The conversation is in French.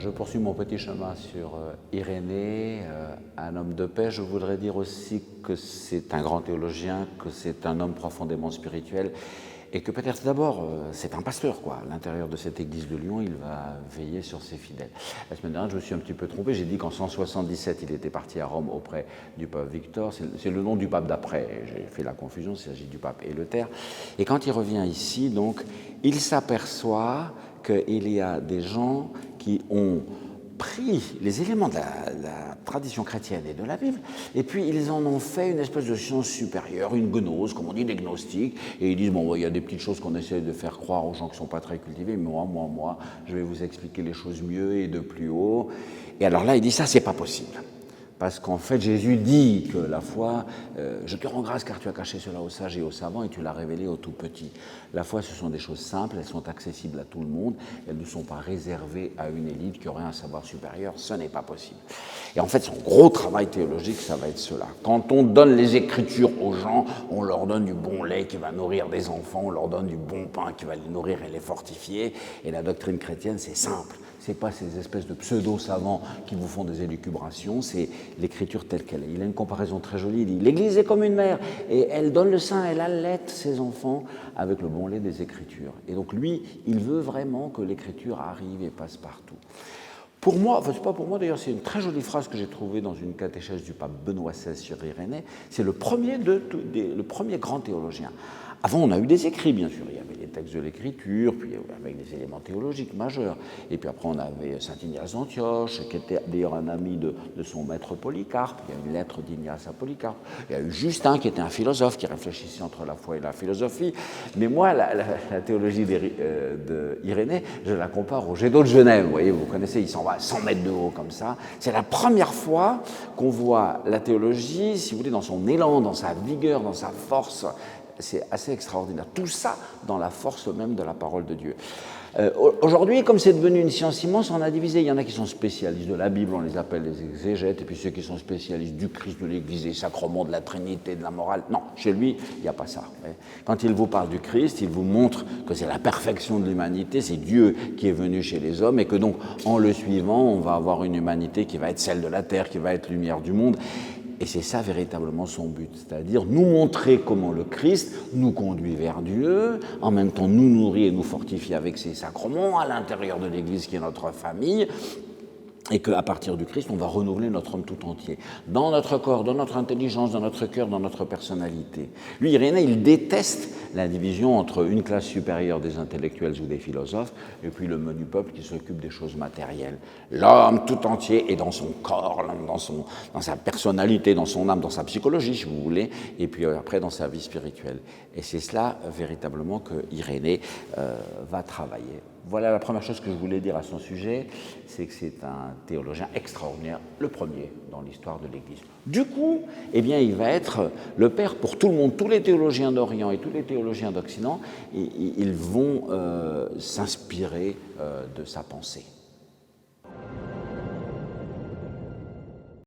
je poursuis mon petit chemin sur Irénée, un homme de paix. Je voudrais dire aussi que c'est un grand théologien, que c'est un homme profondément spirituel et que peut-être d'abord, c'est un pasteur, quoi. À l'intérieur de cette église de Lyon, il va veiller sur ses fidèles. La semaine dernière, je me suis un petit peu trompé. J'ai dit qu'en 177, il était parti à Rome auprès du pape Victor. C'est le nom du pape d'après. J'ai fait la confusion, il s'agit du pape Éleuther. Et quand il revient ici, donc, il s'aperçoit qu'il y a des gens qui ont pris les éléments de la tradition chrétienne et de la Bible, et puis ils en ont fait une espèce de science supérieure, une gnose, comme on dit, des gnostiques, et ils disent, bon, il y a des petites choses qu'on essaie de faire croire aux gens qui ne sont pas très cultivés, mais moi, je vais vous expliquer les choses mieux et de plus haut. Et alors là, il dit, ça, c'est pas possible. Parce qu'en fait, Jésus dit que la foi, je te rends grâce car tu as caché cela aux sages et aux savants et tu l'as révélé aux tout petits. La foi, ce sont des choses simples, elles sont accessibles à tout le monde, elles ne sont pas réservées à une élite qui aurait un savoir supérieur, ce n'est pas possible. Et en fait, son gros travail théologique, ça va être cela. Quand on donne les Écritures aux gens, on leur donne du bon lait qui va nourrir des enfants, on leur donne du bon pain qui va les nourrir et les fortifier, et la doctrine chrétienne, c'est simple. Ce n'est pas ces espèces de pseudo-savants qui vous font des élucubrations, c'est l'écriture telle qu'elle est. Il a une comparaison très jolie, il dit « L'Église est comme une mère, et elle donne le sein, elle allaite ses enfants avec le bon lait des Écritures. » Et donc lui, il veut vraiment que l'Écriture arrive et passe partout. Pour moi, enfin c'est pas pour moi d'ailleurs, c'est une très jolie phrase que j'ai trouvée dans une catéchèse du pape Benoît XVI sur Irénée, c'est le premier grand théologien. Avant, on a eu des écrits, bien sûr, il y avait les textes de l'Écriture, puis avec des éléments théologiques majeurs. Et puis après, on avait saint Ignace d'Antioche, qui était d'ailleurs un ami de son maître Polycarpe. Il y a une lettre d'Ignace à Polycarpe. Il y a eu Justin, qui était un philosophe, qui réfléchissait entre la foi et la philosophie. Mais moi, la théologie d'Irénée, je la compare au jet d'eau de Genève. Vous voyez, vous connaissez, il s'en va à 100 mètres de haut, comme ça. C'est la première fois qu'on voit la théologie, si vous voulez, dans son élan, dans sa vigueur, dans sa force. C'est assez extraordinaire. Tout ça dans la force même de la parole de Dieu. Aujourd'hui, comme c'est devenu une science immense, on a divisé. Il y en a qui sont spécialistes de la Bible, on les appelle les exégètes, et puis ceux qui sont spécialistes du Christ, de l'Église, des sacrements, de la Trinité, de la morale. Non, chez lui, il n'y a pas ça. Quand il vous parle du Christ, il vous montre que c'est la perfection de l'humanité, c'est Dieu qui est venu chez les hommes, et que donc, en le suivant, on va avoir une humanité qui va être celle de la terre, qui va être lumière du monde. Et c'est ça véritablement son but, c'est-à-dire nous montrer comment le Christ nous conduit vers Dieu, en même temps nous nourrit et nous fortifie avec ses sacrements à l'intérieur de l'Église qui est notre famille, et qu'à partir du Christ, on va renouveler notre homme tout entier, dans notre corps, dans notre intelligence, dans notre cœur, dans notre personnalité. Lui, Irénée, il déteste la division entre une classe supérieure des intellectuels ou des philosophes et puis le menu peuple qui s'occupe des choses matérielles. L'homme tout entier est dans son corps, dans sa personnalité, dans son âme, dans sa psychologie, si vous voulez, et puis après dans sa vie spirituelle. Et c'est cela, véritablement, que Irénée va travailler. Voilà la première chose que je voulais dire à son sujet, c'est que c'est un théologien extraordinaire, le premier dans l'histoire de l'Église. Du coup, eh bien, il va être le père pour tout le monde, tous les théologiens d'Orient et tous les théologiens d'Occident, ils vont s'inspirer de sa pensée.